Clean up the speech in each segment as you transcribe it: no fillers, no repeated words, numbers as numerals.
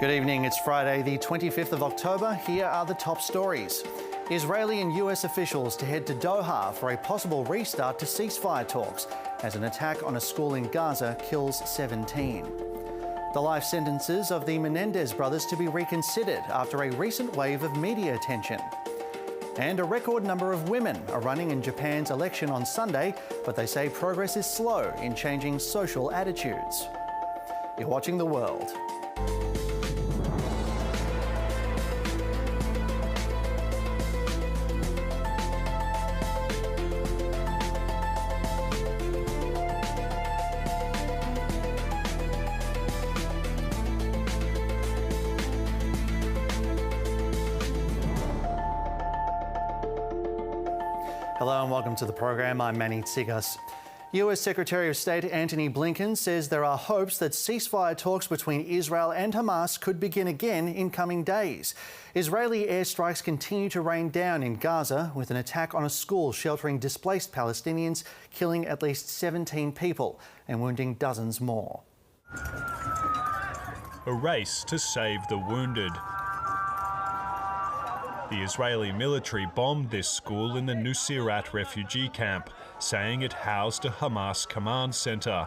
Good evening, it's Friday the 25th of October. Here are the top stories. Israeli and US officials to head to Doha for a possible restart to ceasefire talks as an attack on a school in Gaza kills 17. The life sentences of the Menendez brothers to be reconsidered after a recent wave of media attention. And a record number of women are running in Japan's election on Sunday, but they say progress is slow in changing social attitudes. You're watching The World. Hello and welcome to the program. I'm Manny, Tsigas. US Secretary of State Antony Blinken says there are hopes that ceasefire talks between Israel and Hamas could begin again in coming days. Israeli airstrikes continue to rain down in Gaza, with an attack on a school sheltering displaced Palestinians, killing at least 17 people and wounding dozens more. A race to save the wounded. The Israeli military bombed this school in the Nuseirat refugee camp, saying it housed a Hamas command centre.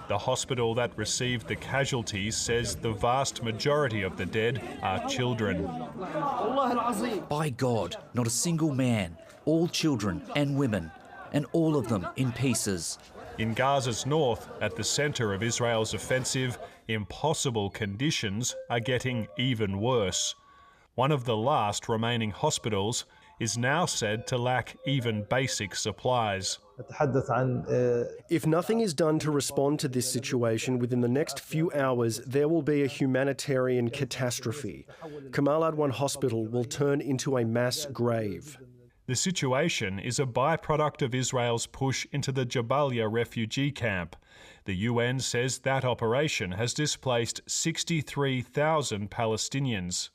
The hospital that received the casualties says the vast majority of the dead are children. By God, not a single man, all children and women, and all of them in pieces. In Gaza's north, at the centre of Israel's offensive, impossible conditions are getting even worse. One of the last remaining hospitals is now said to lack even basic supplies. If nothing is done to respond to this situation within the next few hours, there will be a humanitarian catastrophe. Kamal Adwan Hospital will turn into a mass grave. The situation is a byproduct of Israel's push into the Jabalia refugee camp. The UN says that operation has displaced 63,000 Palestinians.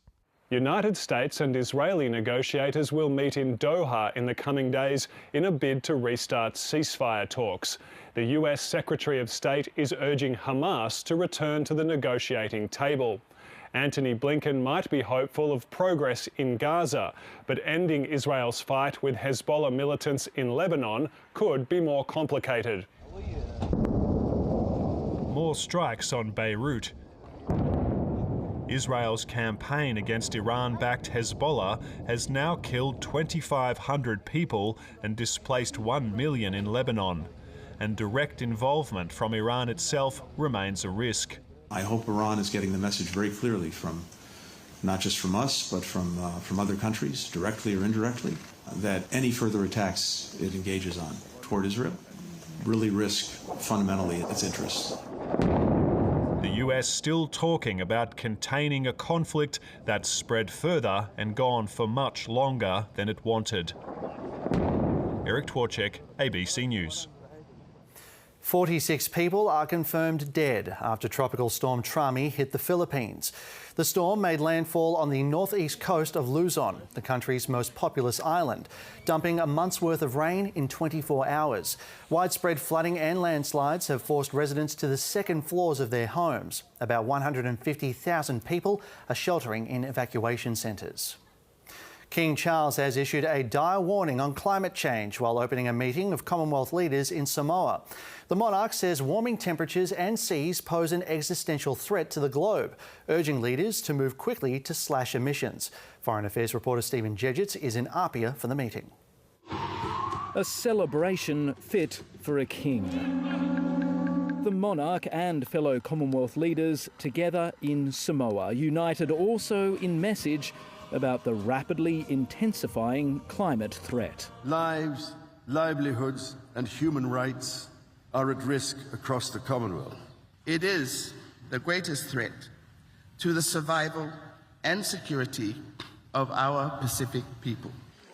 United States and Israeli negotiators will meet in Doha in the coming days in a bid to restart ceasefire talks. The US Secretary of State is urging Hamas to return to the negotiating table. Antony Blinken might be hopeful of progress in Gaza, but ending Israel's fight with Hezbollah militants in Lebanon could be more complicated. More strikes on Beirut. Israel's campaign against Iran-backed Hezbollah has now killed 2,500 people and displaced 1 million in Lebanon. And direct involvement from Iran itself remains a risk. I hope Iran is getting the message very clearly from, not just from us, but from other countries, directly or indirectly, that any further attacks it engages on toward Israel really risk fundamentally its interests. The US still talking about containing a conflict that's spread further and gone for much longer than it wanted. Eric Twarchek, ABC News. 46 people are confirmed dead after Tropical Storm Trami hit the Philippines. The storm made landfall on the northeast coast of Luzon, the country's most populous island, dumping a month's worth of rain in 24 hours. Widespread flooding and landslides have forced residents to the second floors of their homes. About 150,000 people are sheltering in evacuation centres. King Charles has issued a dire warning on climate change while opening a meeting of Commonwealth leaders in Samoa. The monarch says warming temperatures and seas pose an existential threat to the globe, urging leaders to move quickly to slash emissions. Foreign Affairs reporter Stephen Jedgetts is in Apia for the meeting. A celebration fit for a king. The monarch and fellow Commonwealth leaders together in Samoa, united also in message about the rapidly intensifying climate threat. Lives, livelihoods and human rights are at risk across the Commonwealth. It is the greatest threat to the survival and security of our Pacific people.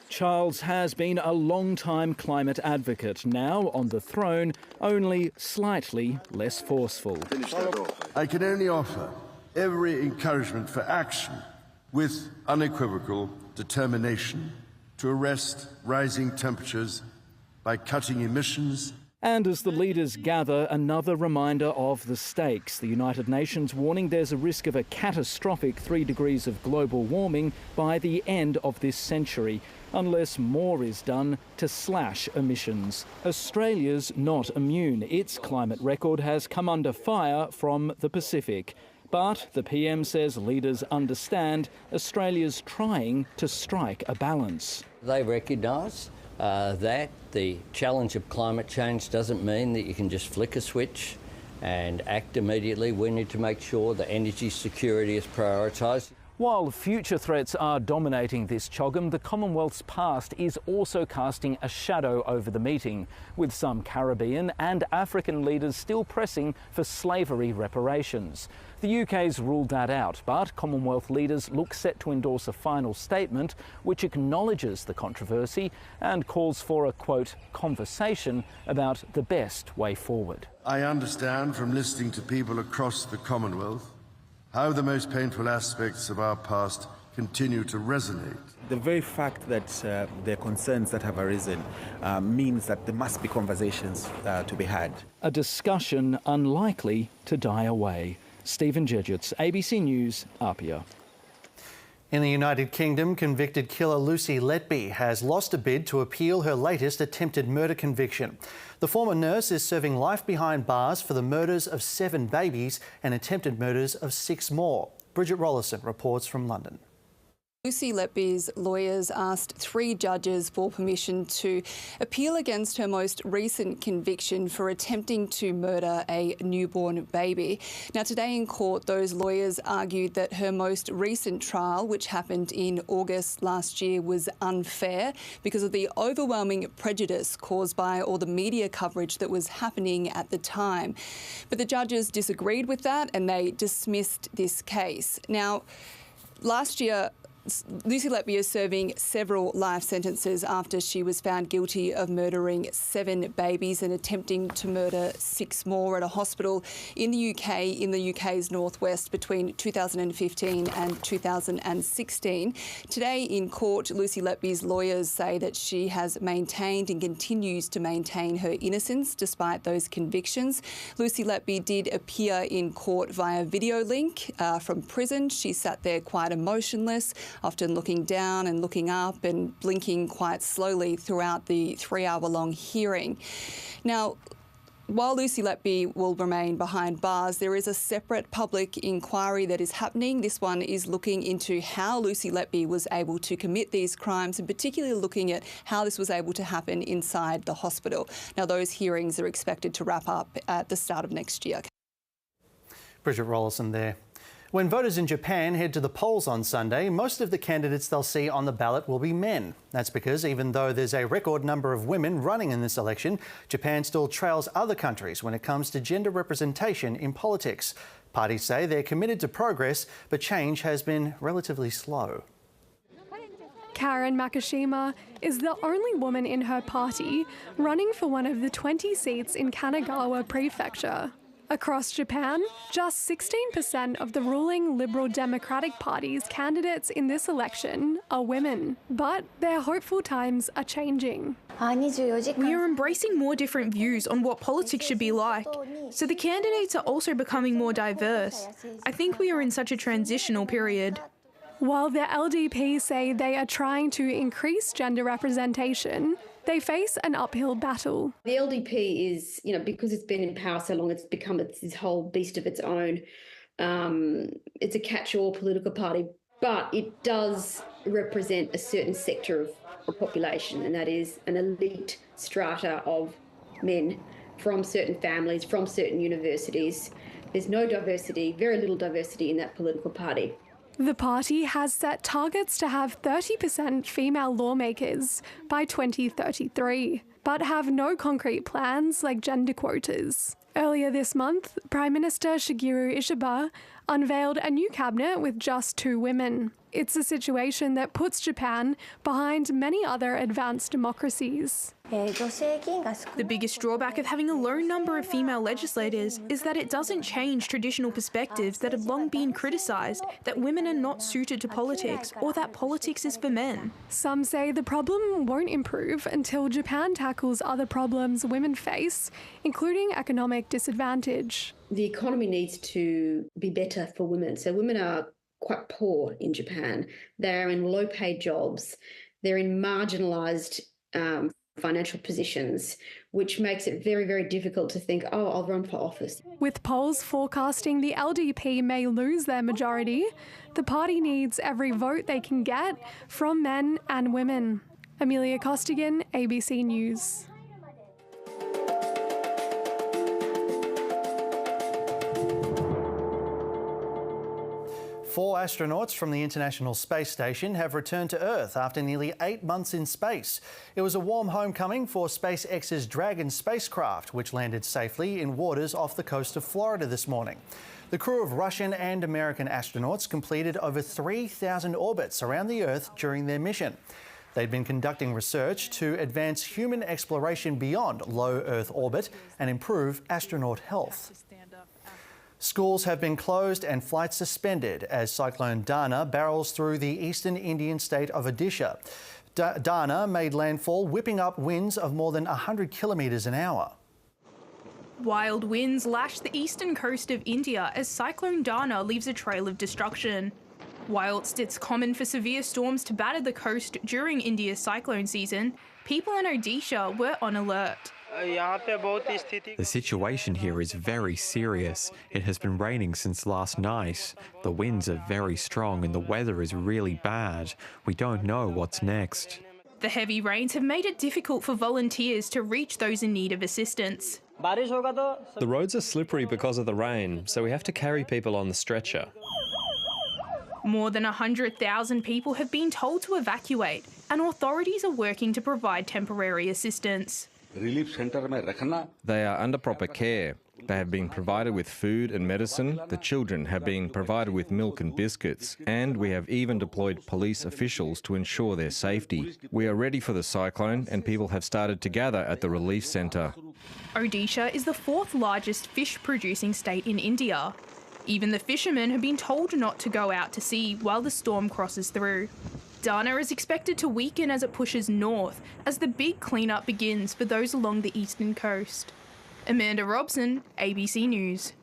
Charles has been a long-time climate advocate, now on the throne, only slightly less forceful. I can only offer every encouragement for action with unequivocal determination to arrest rising temperatures by cutting emissions And as the leaders gather, another reminder of the stakes. The United Nations warning there's a risk of a catastrophic 3 degrees of global warming by the end of this century, unless more is done to slash emissions. Australia's not immune. Its climate record has come under fire from the Pacific. But the PM says leaders understand Australia's trying to strike a balance. They recognise that the challenge of climate change doesn't mean that you can just flick a switch and act immediately. We need to make sure that energy security is prioritised. While future threats are dominating this CHOGM, the Commonwealth's past is also casting a shadow over the meeting, with some Caribbean and African leaders still pressing for slavery reparations. The UK's ruled that out, but Commonwealth leaders look set to endorse a final statement which acknowledges the controversy and calls for a, quote, conversation about the best way forward. I understand from listening to people across the Commonwealth how the most painful aspects of our past continue to resonate. The very fact that there are concerns that have arisen means that there must be conversations to be had. A discussion unlikely to die away. Stephen Jedgetts, ABC News, Apia. In the United Kingdom, convicted killer Lucy Letby has lost a bid to appeal her latest attempted murder conviction. The former nurse is serving life behind bars for the murders of 7 babies and attempted murders of 6 more. Bridget Rollison reports from London. Lucy Letby's lawyers asked 3 judges for permission to appeal against her most recent conviction for attempting to murder a newborn baby. Now, today in court, those lawyers argued that her most recent trial, which happened in August last year, was unfair because of the overwhelming prejudice caused by all the media coverage that was happening at the time. But the judges disagreed with that and they dismissed this case. Now, last year, Lucy Letby is serving several life sentences after she was found guilty of murdering 7 babies and attempting to murder 6 more at a hospital in the UK's northwest between 2015 and 2016. Today in court, Lucy Letby's lawyers say that she has maintained and continues to maintain her innocence despite those convictions. Lucy Letby did appear in court via video link from prison. She sat there quite emotionless, often looking down and looking up and blinking quite slowly throughout the 3-hour-long hearing. Now, while Lucy Letby will remain behind bars, there is a separate public inquiry that is happening. This one is looking into how Lucy Letby was able to commit these crimes, and particularly looking at how this was able to happen inside the hospital. Now, those hearings are expected to wrap up at the start of next year. Bridget Rollison there. When voters in Japan head to the polls on Sunday, most of the candidates they'll see on the ballot will be men. That's because even though there's a record number of women running in this election, Japan still trails other countries when it comes to gender representation in politics. Parties say they're committed to progress, but change has been relatively slow. Karen Makishima is the only woman in her party running for one of the 20 seats in Kanagawa Prefecture. Across Japan, just 16% of the ruling Liberal Democratic Party's candidates in this election are women. But their hopeful times are changing. We are embracing more different views on what politics should be like, so the candidates are also becoming more diverse. I think we are in such a transitional period. While the LDP say they are trying to increase gender representation, they face an uphill battle. The LDP is, because it's been in power so long, it's become this whole beast of its own. It's a catch-all political party, but it does represent a certain sector of the population, and that is an elite strata of men from certain families, from certain universities. There's no diversity, very little diversity in that political party. The party has set targets to have 30% female lawmakers by 2033, but have no concrete plans like gender quotas. Earlier this month, Prime Minister Shigeru Ishiba unveiled a new cabinet with just 2 women. It's a situation that puts Japan behind many other advanced democracies. The biggest drawback of having a low number of female legislators is that it doesn't change traditional perspectives that have long been criticised, that women are not suited to politics or that politics is for men. Some say the problem won't improve until Japan tackles other problems women face, including economic disadvantage. The economy needs to be better for women. So women are quite poor in Japan. They're in low-paid jobs. They're in marginalised financial positions, which makes it very, very difficult to think, oh, I'll run for office. With polls forecasting the LDP may lose their majority, the party needs every vote they can get from men and women. Amelia Costigan, ABC News. 4 astronauts from the International Space Station have returned to Earth after nearly 8 months in space. It was a warm homecoming for SpaceX's Dragon spacecraft, which landed safely in waters off the coast of Florida this morning. The crew of Russian and American astronauts completed over 3,000 orbits around the Earth during their mission. They'd been conducting research to advance human exploration beyond low Earth orbit and improve astronaut health. Schools have been closed and flights suspended as Cyclone Dana barrels through the eastern Indian state of Odisha. Dana made landfall, whipping up winds of more than 100 kilometres an hour. Wild winds lash the eastern coast of India as Cyclone Dana leaves a trail of destruction. Whilst it's common for severe storms to batter the coast during India's cyclone season, people in Odisha were on alert. The situation here is very serious. It has been raining since last night. The winds are very strong and the weather is really bad. We don't know what's next. The heavy rains have made it difficult for volunteers to reach those in need of assistance. The roads are slippery because of the rain, so we have to carry people on the stretcher. More than 100,000 people have been told to evacuate, and authorities are working to provide temporary assistance. They are under proper care. They have been provided with food and medicine, the children have been provided with milk and biscuits, and we have even deployed police officials to ensure their safety. We are ready for the cyclone and people have started to gather at the relief centre. Odisha is the 4th largest fish-producing state in India. Even the fishermen have been told not to go out to sea while the storm crosses through. Dana is expected to weaken as it pushes north as the big cleanup begins for those along the eastern coast. Amanda Robson, ABC News.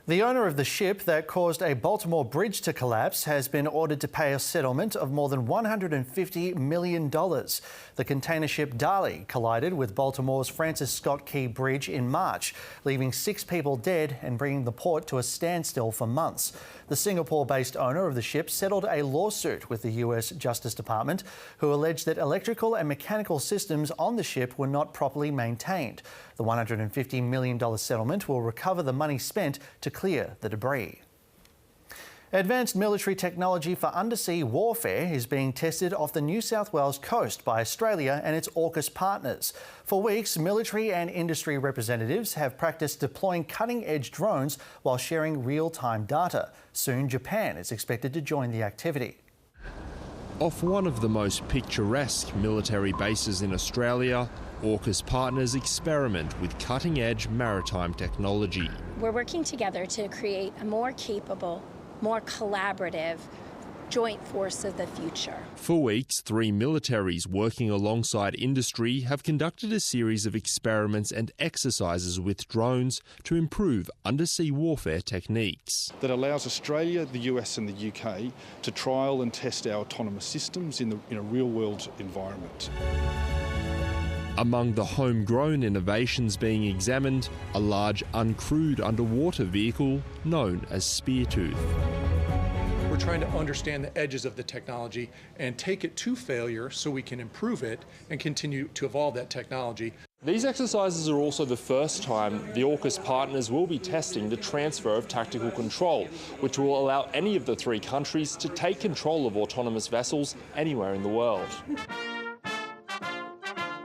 The owner of the ship that caused a Baltimore bridge to collapse has been ordered to pay a settlement of more than $150 million. The container ship Dali collided with Baltimore's Francis Scott Key Bridge in March, leaving 6 people dead and bringing the port to a standstill for months. The Singapore-based owner of the ship settled a lawsuit with the US Justice Department, who alleged that electrical and mechanical systems on the ship were not properly maintained. The $150 million settlement will recover the money spent to clear the debris. Advanced military technology for undersea warfare is being tested off the New South Wales coast by Australia and its AUKUS partners. For weeks, military and industry representatives have practiced deploying cutting-edge drones while sharing real-time data. Soon, Japan is expected to join the activity. Off one of the most picturesque military bases in Australia, AUKUS partners experiment with cutting-edge maritime technology. We're working together to create a more capable, more collaborative joint force of the future. For weeks, 3 militaries working alongside industry have conducted a series of experiments and exercises with drones to improve undersea warfare techniques. That allows Australia, the US and the UK to trial and test our autonomous systems in a real-world environment. Among the homegrown innovations being examined, a large uncrewed underwater vehicle known as Speartooth. We're trying to understand the edges of the technology and take it to failure so we can improve it and continue to evolve that technology. These exercises are also the first time the AUKUS partners will be testing the transfer of tactical control, which will allow any of the 3 countries to take control of autonomous vessels anywhere in the world.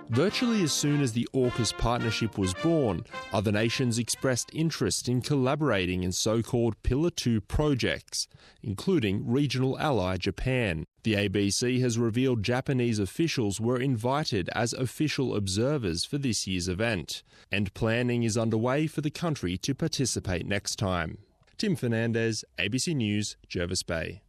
Virtually as soon as the AUKUS partnership was born, other nations expressed interest in collaborating in so-called Pillar 2 projects, including regional ally Japan. The ABC has revealed Japanese officials were invited as official observers for this year's event, and planning is underway for the country to participate next time. Tim Fernandez, ABC News, Jervis Bay.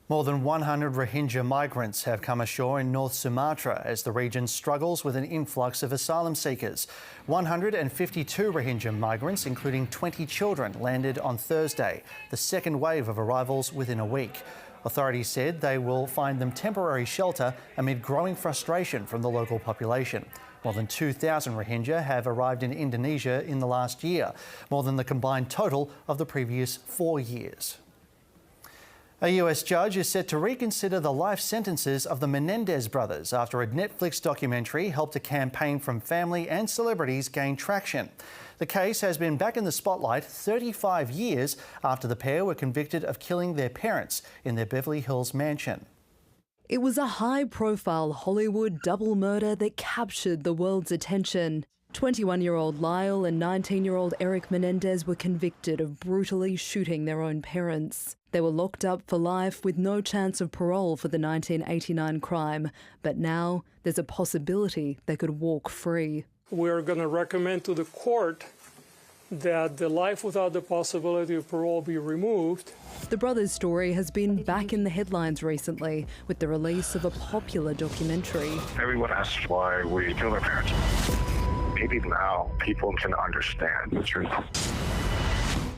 More than 100 Rohingya migrants have come ashore in North Sumatra as the region struggles with an influx of asylum seekers. 152 Rohingya migrants, including 20 children, landed on Thursday, the second wave of arrivals within a week. Authorities said they will find them temporary shelter amid growing frustration from the local population. More than 2,000 Rohingya have arrived in Indonesia in the last year, more than the combined total of the previous 4 years. A US judge is set to reconsider the life sentences of the Menendez brothers after a Netflix documentary helped a campaign from family and celebrities gain traction. The case has been back in the spotlight 35 years after the pair were convicted of killing their parents in their Beverly Hills mansion. It was a high-profile Hollywood double murder that captured the world's attention. 21-year-old Lyle and 19-year-old Eric Menendez were convicted of brutally shooting their own parents. They were locked up for life with no chance of parole for the 1989 crime, but now there's a possibility they could walk free. We're going to recommend to the court that the life without the possibility of parole be removed. The brothers' story has been back in the headlines recently with the release of a popular documentary. Everyone asks why we killed our parents. Maybe now people can understand the truth.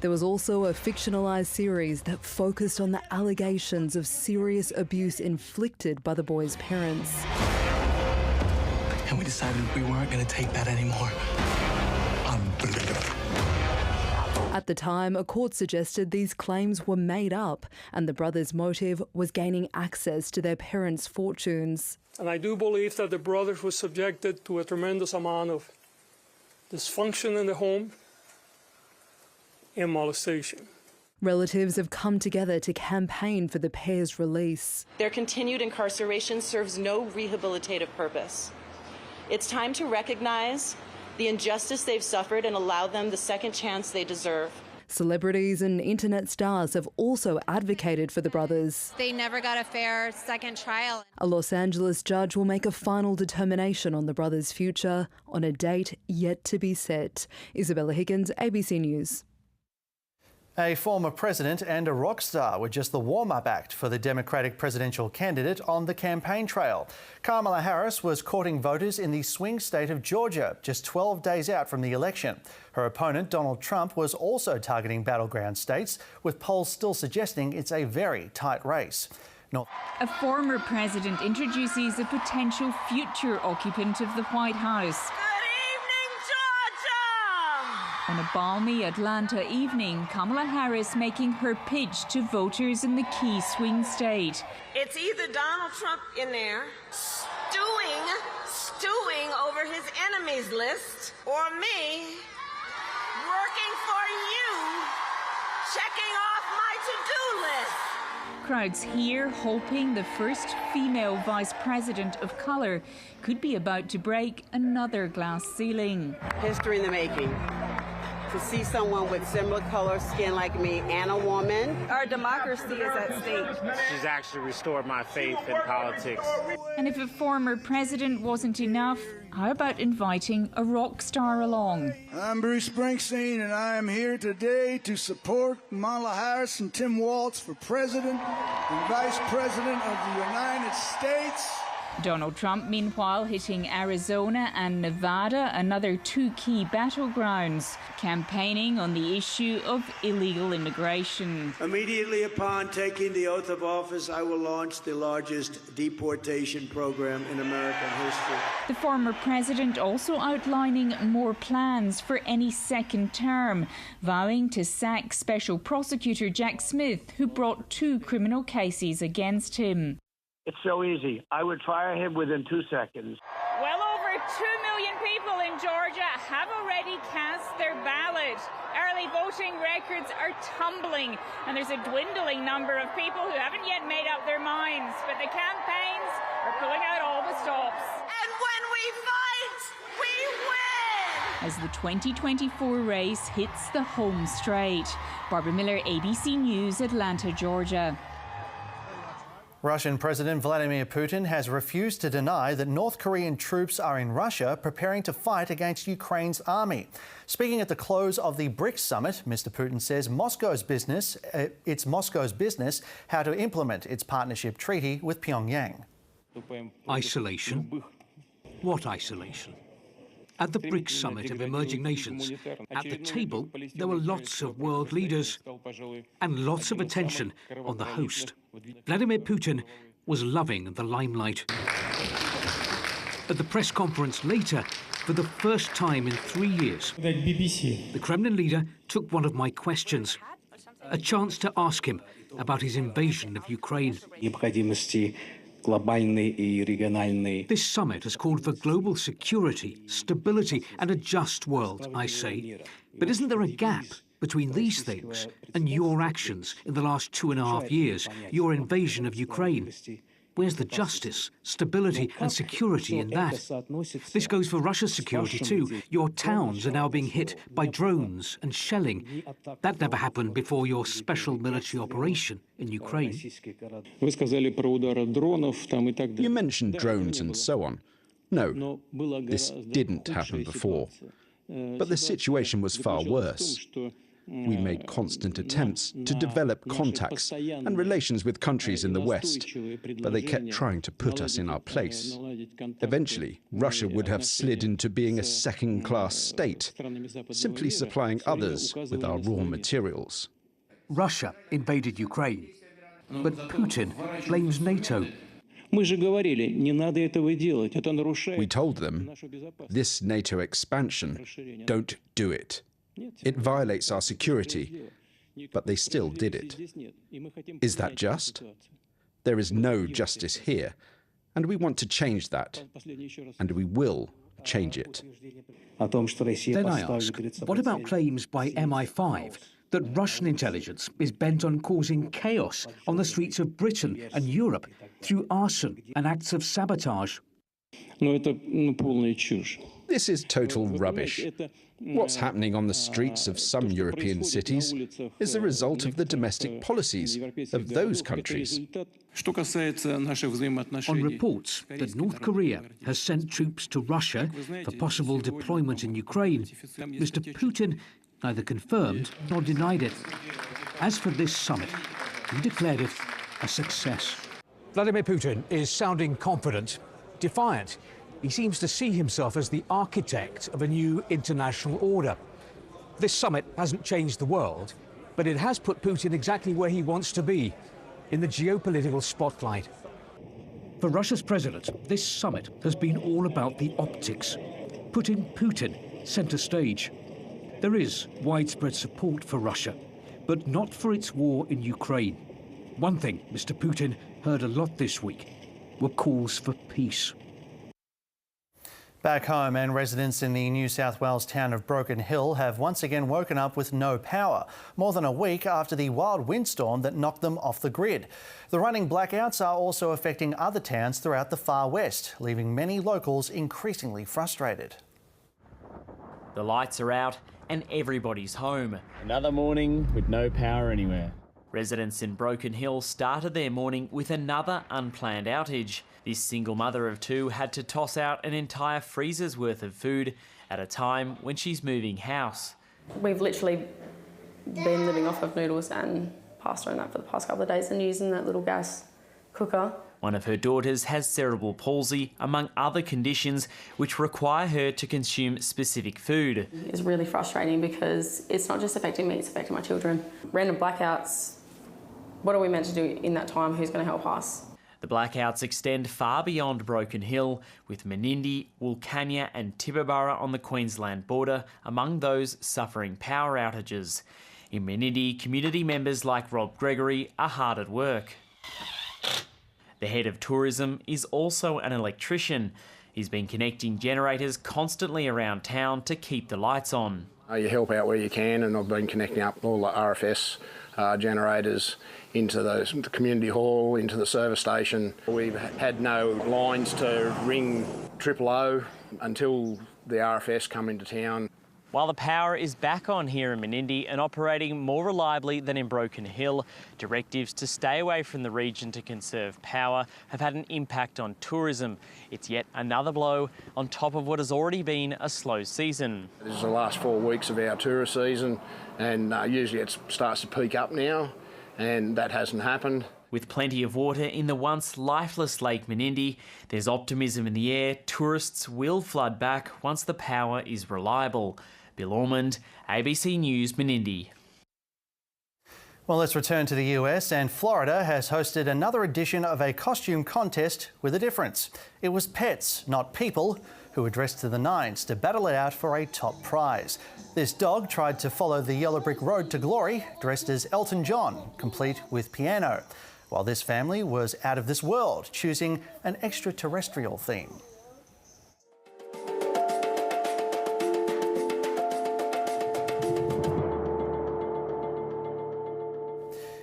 There was also a fictionalised series that focused on the allegations of serious abuse inflicted by the boys' parents. And we decided we weren't going to take that anymore. At the time, a court suggested these claims were made up and the brothers' motive was gaining access to their parents' fortunes. And I do believe that the brothers were subjected to a tremendous amount of dysfunction in the home and molestation. Relatives have come together to campaign for the pair's release. Their continued incarceration serves no rehabilitative purpose. It's time to recognize the injustice they've suffered and allow them the second chance they deserve. Celebrities and internet stars have also advocated for the brothers. They never got a fair second trial. A Los Angeles judge will make a final determination on the brothers' future on a date yet to be set. Isabella Higgins, ABC News. A former president and a rock star were just the warm-up act for the Democratic presidential candidate on the campaign trail. Kamala Harris was courting voters in the swing state of Georgia, just 12 days out from the election. Her opponent, Donald Trump, was also targeting battleground states, with polls still suggesting it's a very tight race. A former president introduces a potential future occupant of the White House. On a balmy Atlanta evening, Kamala Harris making her pitch to voters in the key swing state. It's either Donald Trump in there stewing over his enemies list, or me working for you, checking off my to-do list. Crowds here hoping the first female vice president of colour could be about to break another glass ceiling. History in the making. To see someone with similar color skin like me and a woman. Our democracy is at stake. She's actually restored my faith in politics. And if a former president wasn't enough, how about inviting a rock star along? I'm Bruce Springsteen, and I am here today to support Kamala Harris and Tim Walz for president and vice president of the United States. Donald Trump, meanwhile, hitting Arizona and Nevada, another two key battlegrounds, campaigning on the issue of illegal immigration. Immediately upon taking the oath of office, I will launch the largest deportation program in American history. The former president also outlining more plans for any second term, vowing to sack Special Prosecutor Jack Smith, who brought 2 criminal cases against him. It's so easy. I would fire him within 2 seconds. Well over 2 million people in Georgia have already cast their ballot. Early voting records are tumbling, and there's a dwindling number of people who haven't yet made up their minds. But the campaigns are pulling out all the stops. And when we fight, we win! As the 2024 race hits the home straight. Barbara Miller, ABC News, Atlanta, Georgia. Russian President Vladimir Putin has refused to deny that North Korean troops are in Russia preparing to fight against Ukraine's army. Speaking at the close of the BRICS summit, Mr. Putin says it's Moscow's business how to implement its partnership treaty with Pyongyang. Isolation? What isolation? At the BRICS summit of emerging nations, at the table there were lots of world leaders and lots of attention on the host. Vladimir Putin was loving the limelight. At the press conference later, for the first time in 3 years, the Kremlin leader took one of my questions, a chance to ask him about his invasion of Ukraine. This summit has called for global security, stability and a just world, I say. But isn't there a gap between these things and your actions in the last 2.5 years, your invasion of Ukraine? Where's the justice, stability and security in that? This goes for Russia's security too. Your towns are now being hit by drones and shelling. That never happened before your special military operation in Ukraine. You mentioned drones and so on. No, this didn't happen before. But the situation was far worse. We made constant attempts to develop contacts and relations with countries in the West, but they kept trying to put us in our place. Eventually, Russia would have slid into being a second-class state, simply supplying others with our raw materials. Russia invaded Ukraine, but Putin blames NATO. We told them, this NATO expansion, don't do it. It violates our security, but they still did it. Is that just? There is no justice here, and we want to change that, and we will change it. Then I ask, what about claims by MI5 that Russian intelligence is bent on causing chaos on the streets of Britain and Europe through arson and acts of sabotage? This is total rubbish. What's happening on the streets of some European cities is the result of the domestic policies of those countries. On reports that North Korea has sent troops to Russia for possible deployment in Ukraine, Mr. Putin neither confirmed nor denied it. As for this summit, he declared it a success. Vladimir Putin is sounding confident, defiant. He seems to see himself as the architect of a new international order. This summit hasn't changed the world, but it has put Putin exactly where he wants to be, in the geopolitical spotlight. For Russia's president, this summit has been all about the optics, putting Putin centre stage. There is widespread support for Russia, but not for its war in Ukraine. One thing Mr. Putin heard a lot this week were calls for peace. Back home, and residents in the New South Wales town of Broken Hill have once again woken up with no power, more than a week after the wild windstorm that knocked them off the grid. The running blackouts are also affecting other towns throughout the far west, leaving many locals increasingly frustrated. The lights are out and everybody's home. Another morning with no power anywhere. Residents in Broken Hill started their morning with another unplanned outage. This single mother of two had to toss out an entire freezer's worth of food at a time when she's moving house. We've literally been living off of noodles and pasta and that for the past couple of days and using that little gas cooker. One of her daughters has cerebral palsy, among other conditions which require her to consume specific food. It's really frustrating because it's not just affecting me, it's affecting my children. Random blackouts, what are we meant to do in that time? Who's going to help us? The blackouts extend far beyond Broken Hill, with Menindee, Wilcannia and Tibooburra on the Queensland border among those suffering power outages. In Menindee, community members like Rob Gregory are hard at work. The head of tourism is also an electrician. He's been connecting generators constantly around town to keep the lights on. You help out where you can, and I've been connecting up all the RFS generators into the community hall, into the service station. We've had no lines to ring OOO until the RFS come into town. While the power is back on here in Menindee and operating more reliably than in Broken Hill, directives to stay away from the region to conserve power have had an impact on tourism. It's yet another blow on top of what has already been a slow season. This is the last 4 weeks of our tourist season, and usually it starts to peak up now, and that hasn't happened. With plenty of water in the once lifeless Lake Menindee, there's optimism in the air. Tourists will flood back once the power is reliable. Bill Ormond, ABC News, Menindee. Well, let's return to the US, and Florida has hosted another edition of a costume contest with a difference. It was pets, not people, who were dressed to the nines to battle it out for a top prize. This dog tried to follow the yellow brick road to glory, dressed as Elton John, complete with piano, while this family was out of this world, choosing an extraterrestrial theme.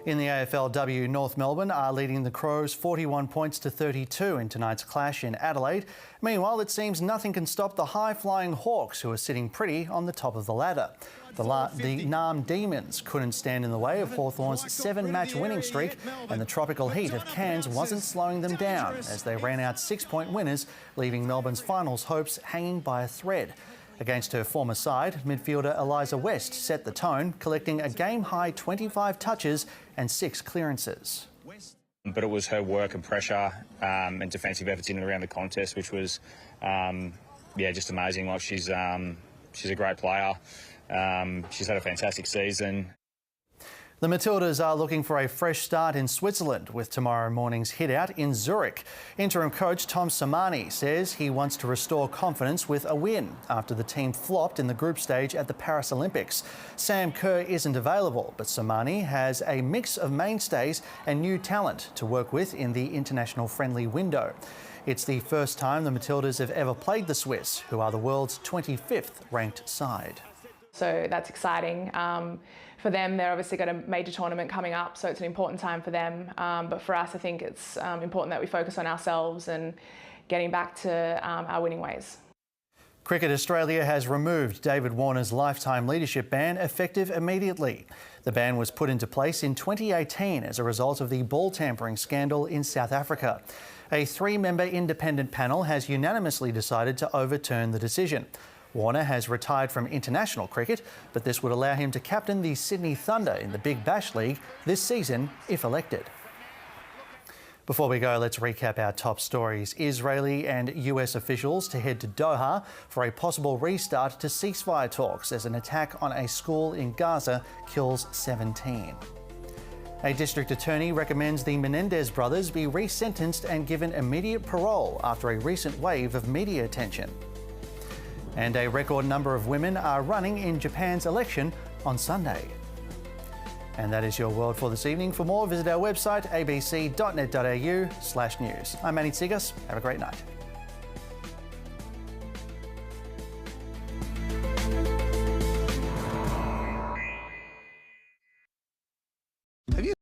In the AFLW, North Melbourne are leading the Crows 41 points to 32 in tonight's clash in Adelaide. Meanwhile, it seems nothing can stop the high-flying Hawks, who are sitting pretty on the top of the ladder. The Nam Demons couldn't stand in the way of Hawthorn's 7-match winning streak, and the tropical heat of Cairns wasn't slowing them down as they ran out 6-point winners, leaving Melbourne's finals hopes hanging by a thread. Against her former side, midfielder Eliza West set the tone, collecting a game-high 25 touches and 6 clearances. But it was her work and pressure and defensive efforts in and around the contest, which was, just amazing. Like she's a great player. She's had a fantastic season. The Matildas are looking for a fresh start in Switzerland with tomorrow morning's hit-out in Zurich. Interim coach Tom Samani says he wants to restore confidence with a win after the team flopped in the group stage at the Paris Olympics. Sam Kerr isn't available, but Samani has a mix of mainstays and new talent to work with in the international friendly window. It's the first time the Matildas have ever played the Swiss, who are the world's 25th ranked side. So that's exciting. For them, they're obviously got a major tournament coming up, so it's an important time for them. But for us, I think it's important that we focus on ourselves and getting back to our winning ways. Cricket Australia has removed David Warner's lifetime leadership ban effective immediately. The ban was put into place in 2018 as a result of the ball tampering scandal in South Africa. A 3-member independent panel has unanimously decided to overturn the decision. Warner has retired from international cricket, but this would allow him to captain the Sydney Thunder in the Big Bash League this season if elected. Before we go, let's recap our top stories. Israeli and US officials to head to Doha for a possible restart to ceasefire talks as an attack on a school in Gaza kills 17. A district attorney recommends the Menendez brothers be resentenced and given immediate parole after a recent wave of media attention. And a record number of women are running in Japan's election on Sunday. And that is your world for this evening. For more, visit our website abc.net.au/news. I'm Manny Tsigas. Have a great night.